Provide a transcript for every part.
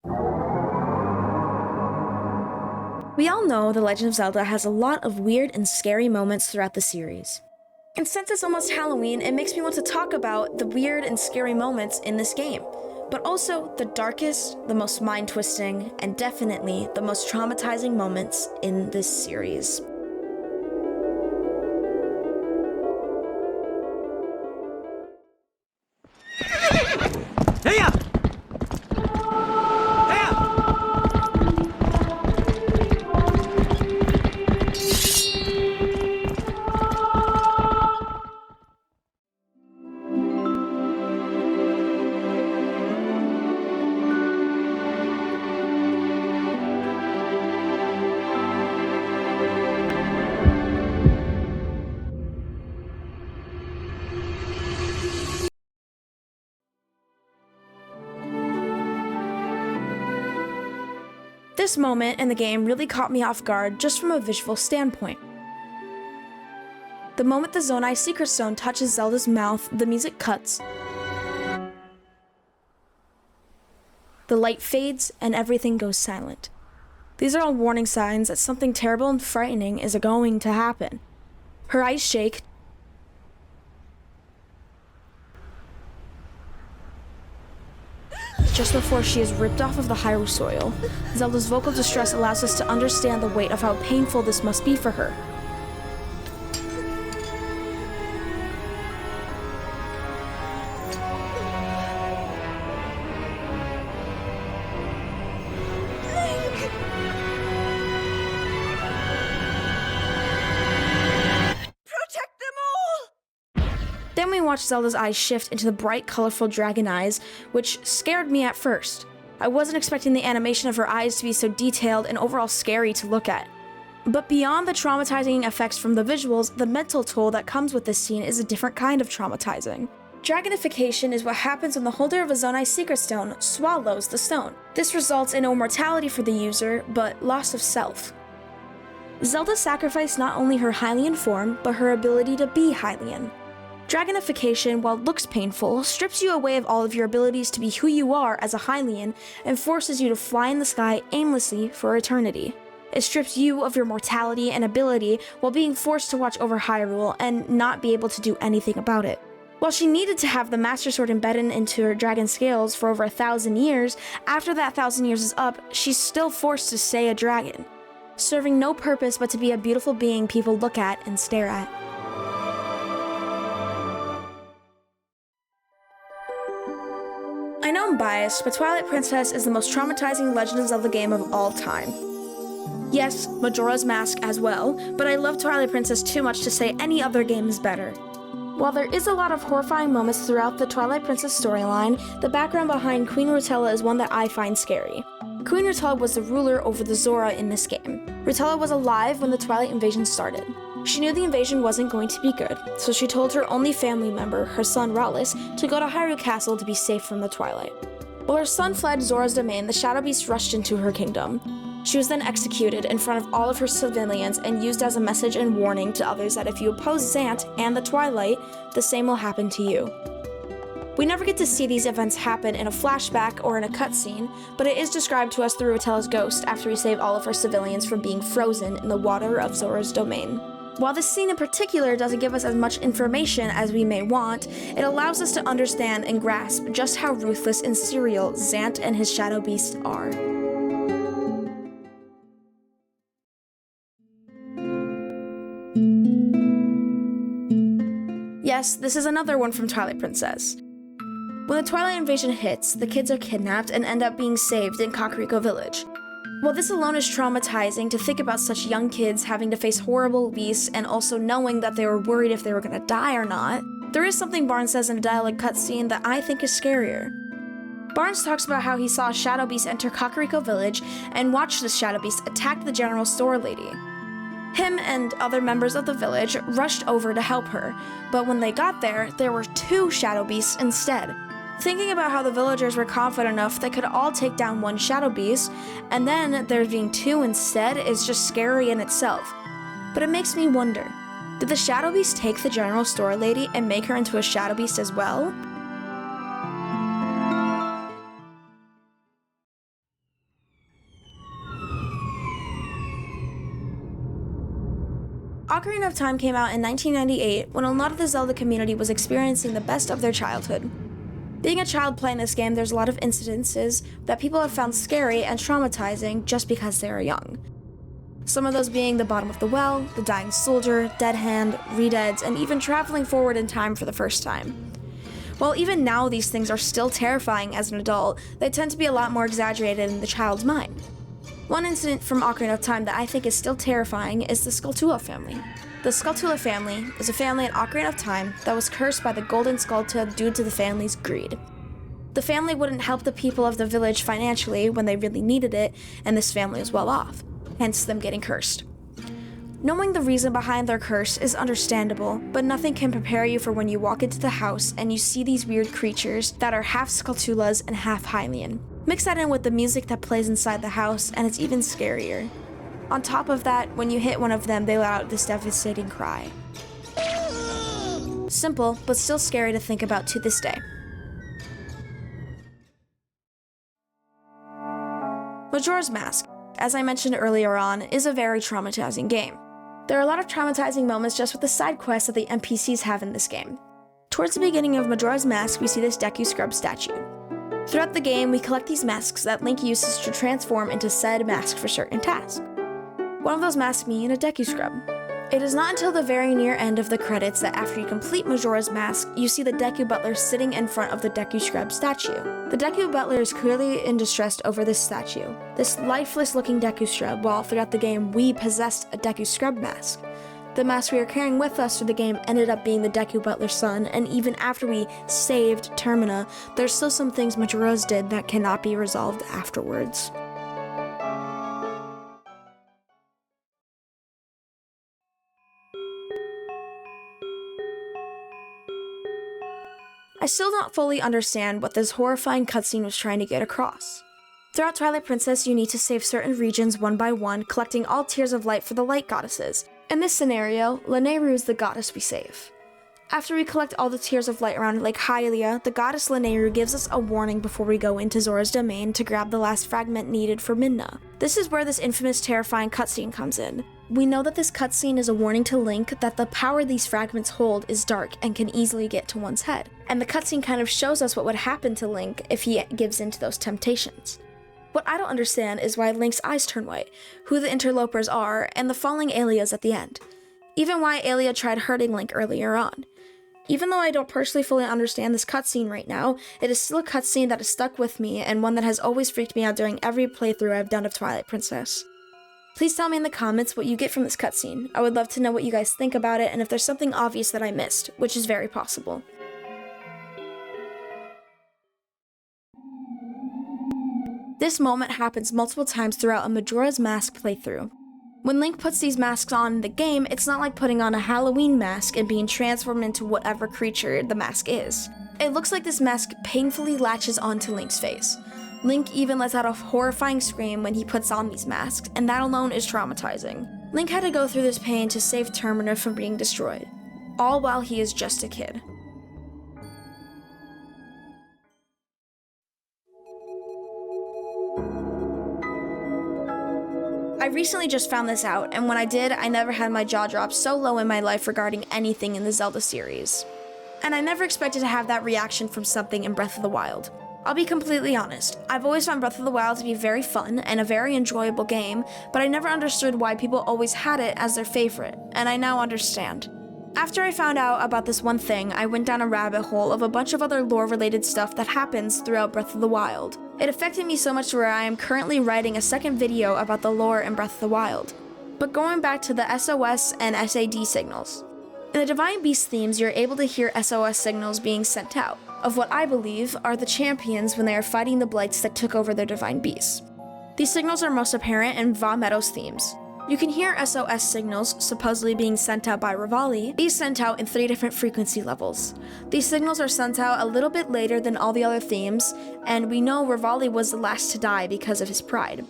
We all know The Legend of Zelda has a lot of weird and scary moments throughout the series. And since it's almost Halloween, it makes me want to talk about the weird and scary moments in this game, but also the darkest, the most mind-twisting, and definitely the most traumatizing moments in this series. Hey-ya! This moment in the game really caught me off guard just from a visual standpoint. The moment the Zonai Secret Stone touches Zelda's mouth, the music cuts. The light fades and everything goes silent. These are all warning signs that something terrible and frightening is going to happen. Her eyes shake. Just before she is ripped off of the Hyrule soil, Zelda's vocal distress allows us to understand the weight of how painful this must be for her. Then we watch Zelda's eyes shift into the bright, colorful dragon eyes, which scared me at first. I wasn't expecting the animation of her eyes to be so detailed and overall scary to look at. But beyond the traumatizing effects from the visuals, the mental toll that comes with this scene is a different kind of traumatizing. Dragonification is what happens when the holder of a Zonai Secret Stone swallows the stone. This results in no mortality for the user, but loss of self. Zelda sacrificed not only her Hylian form, but her ability to be Hylian. Dragonification, while it looks painful, strips you away of all of your abilities to be who you are as a Hylian and forces you to fly in the sky aimlessly for eternity. It strips you of your mortality and ability while being forced to watch over Hyrule and not be able to do anything about it. While she needed to have the Master Sword embedded into her dragon scales for over 1,000 years, after that 1,000 years is up, she's still forced to stay a dragon, serving no purpose but to be a beautiful being people look at and stare at. I know I'm biased, but Twilight Princess is the most traumatizing Legend of Zelda game of all time. Yes, Majora's Mask as well, but I love Twilight Princess too much to say any other game is better. While there is a lot of horrifying moments throughout the Twilight Princess storyline, the background behind Queen Rutela is one that I find scary. Queen Rutela was the ruler over the Zora in this game. Rutela was alive when the Twilight invasion started. She knew the invasion wasn't going to be good, so she told her only family member, her son Rallis, to go to Hyrule Castle to be safe from the Twilight. While her son fled Zora's domain, the Shadow Beast rushed into her kingdom. She was then executed in front of all of her civilians and used as a message and warning to others that if you oppose Zant and the Twilight, the same will happen to you. We never get to see these events happen in a flashback or in a cutscene, but it is described to us through Rutela's ghost after we save all of her civilians from being frozen in the water of Zora's domain. While this scene in particular doesn't give us as much information as we may want, it allows us to understand and grasp just how ruthless and serial Zant and his Shadow Beast are. Yes, this is another one from Twilight Princess. When the Twilight invasion hits, the kids are kidnapped and end up being saved in Kakariko Village. While this alone is traumatizing to think about such young kids having to face horrible beasts and also knowing that they were worried if they were going to die or not, there is something Barnes says in a dialogue cutscene that I think is scarier. Barnes talks about how he saw a Shadow Beast enter Kakariko Village and watched this Shadow Beast attack the general store lady. Him and other members of the village rushed over to help her, but when they got there were 2 Shadow Beasts instead. Thinking about how the villagers were confident enough they could all take down one Shadow Beast, and then there being 2 instead is just scary in itself. But it makes me wonder, did the Shadow Beast take the general store lady and make her into a Shadow Beast as well? Ocarina of Time came out in 1998 when a lot of the Zelda community was experiencing the best of their childhood. Being a child playing this game, there's a lot of incidences that people have found scary and traumatizing just because they are young. Some of those being the bottom of the well, the dying soldier, dead hand, redeads, and even traveling forward in time for the first time. While even now these things are still terrifying as an adult, they tend to be a lot more exaggerated in the child's mind. One incident from Ocarina of Time that I think is still terrifying is the Skulltula family. The Skulltula family is a family in Ocarina of Time that was cursed by the Golden Skulltula due to the family's greed. The family wouldn't help the people of the village financially when they really needed it, and this family was well off, hence them getting cursed. Knowing the reason behind their curse is understandable, but nothing can prepare you for when you walk into the house and you see these weird creatures that are half Skulltulas and half Hylian. Mix that in with the music that plays inside the house, and it's even scarier. On top of that, when you hit one of them, they let out this devastating cry. Simple, but still scary to think about to this day. Majora's Mask, as I mentioned earlier on, is a very traumatizing game. There are a lot of traumatizing moments just with the side quests that the NPCs have in this game. Towards the beginning of Majora's Mask, we see this Deku Scrub statue. Throughout the game, we collect these masks that Link uses to transform into said mask for certain tasks. One of those masks being a Deku Scrub. It is not until the very near end of the credits that after you complete Majora's Mask, you see the Deku Butler sitting in front of the Deku Scrub statue. The Deku Butler is clearly in distress over this statue. This lifeless looking Deku Scrub, while throughout the game we possessed a Deku Scrub mask. The mask we are carrying with us through the game ended up being the Deku Butler's son, and even after we saved Termina, there's still some things Majora's did that cannot be resolved afterwards. I still don't fully understand what this horrifying cutscene was trying to get across. Throughout Twilight Princess, you need to save certain regions one by one, collecting all tears of light for the light goddesses. In this scenario, Lanayru is the goddess we save. After we collect all the tears of light around Lake Hylia, the goddess Lanayru gives us a warning before we go into Zora's domain to grab the last fragment needed for Midna. This is where this infamous terrifying cutscene comes in. We know that this cutscene is a warning to Link that the power these fragments hold is dark and can easily get to one's head. And the cutscene kind of shows us what would happen to Link if he gives in to those temptations. What I don't understand is why Link's eyes turn white, who the Interlopers are, and the falling Alias at the end. Even why Alia tried hurting Link earlier on. Even though I don't personally fully understand this cutscene right now, it is still a cutscene that has stuck with me and one that has always freaked me out during every playthrough I've done of Twilight Princess. Please tell me in the comments what you get from this cutscene. I would love to know what you guys think about it and if there's something obvious that I missed, which is very possible. This moment happens multiple times throughout a Majora's Mask playthrough. When Link puts these masks on in the game, it's not like putting on a Halloween mask and being transformed into whatever creature the mask is. It looks like this mask painfully latches onto Link's face. Link even lets out a horrifying scream when he puts on these masks, and that alone is traumatizing. Link had to go through this pain to save Termina from being destroyed, all while he is just a kid. I recently just found this out, and when I did, I never had my jaw drop so low in my life regarding anything in the Zelda series. And I never expected to have that reaction from something in Breath of the Wild. I'll be completely honest, I've always found Breath of the Wild to be very fun and a very enjoyable game, but I never understood why people always had it as their favorite, and I now understand. After I found out about this one thing, I went down a rabbit hole of a bunch of other lore-related stuff that happens throughout Breath of the Wild. It affected me so much to where I am currently writing a second video about the lore in Breath of the Wild. But going back to the S.O.S and S.A.D signals. In the Divine Beast themes, you're able to hear S.O.S signals being sent out, of what I believe are the champions when they are fighting the blights that took over their Divine Beasts. These signals are most apparent in Va Meadows themes. You can hear S.O.S signals supposedly being sent out by Revali. These sent out in 3 different frequency levels. These signals are sent out a little bit later than all the other themes, and we know Revali was the last to die because of his pride.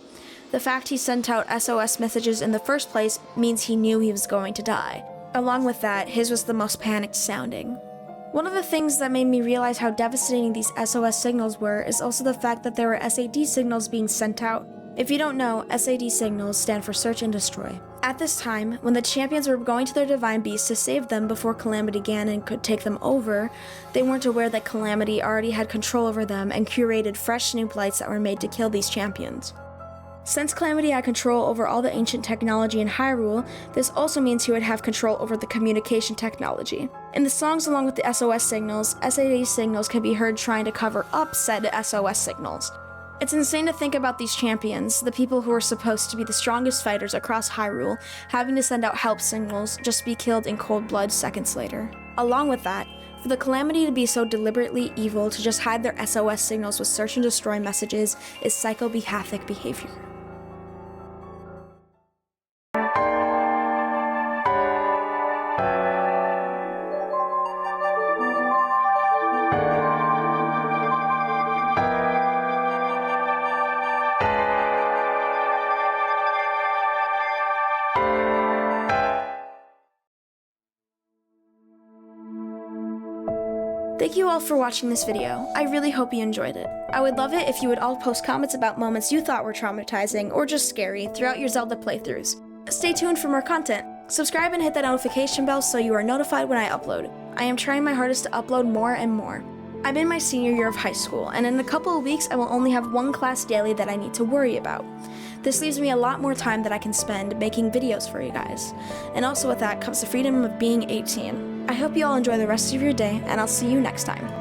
The fact he sent out S.O.S messages in the first place means he knew he was going to die. Along with that, his was the most panicked sounding. One of the things that made me realize how devastating these S.O.S signals were is also the fact that there were S.A.D signals being sent out. If you don't know, S.A.D signals stand for Search and Destroy. At this time, when the champions were going to their divine beasts to save them before Calamity Ganon could take them over, they weren't aware that Calamity already had control over them and curated fresh Snoop Lights that were made to kill these champions. Since Calamity had control over all the ancient technology in Hyrule, this also means he would have control over the communication technology. In the songs along with the S.O.S signals, S.A.D signals can be heard trying to cover up said S.O.S signals. It's insane to think about these champions, the people who are supposed to be the strongest fighters across Hyrule, having to send out help signals just to be killed in cold blood seconds later. Along with that, for the Calamity to be so deliberately evil to just hide their S.O.S signals with search and destroy messages is psychopathic behavior. Thank you all for watching this video. I really hope you enjoyed it. I would love it if you would all post comments about moments you thought were traumatizing or just scary throughout your Zelda playthroughs. Stay tuned for more content. Subscribe and hit that notification bell so you are notified when I upload. I am trying my hardest to upload more and more. I'm in my senior year of high school, and in a couple of weeks I will only have one class daily that I need to worry about. This leaves me a lot more time that I can spend making videos for you guys. And also with that comes the freedom of being 18. I hope you all enjoy the rest of your day, and I'll see you next time.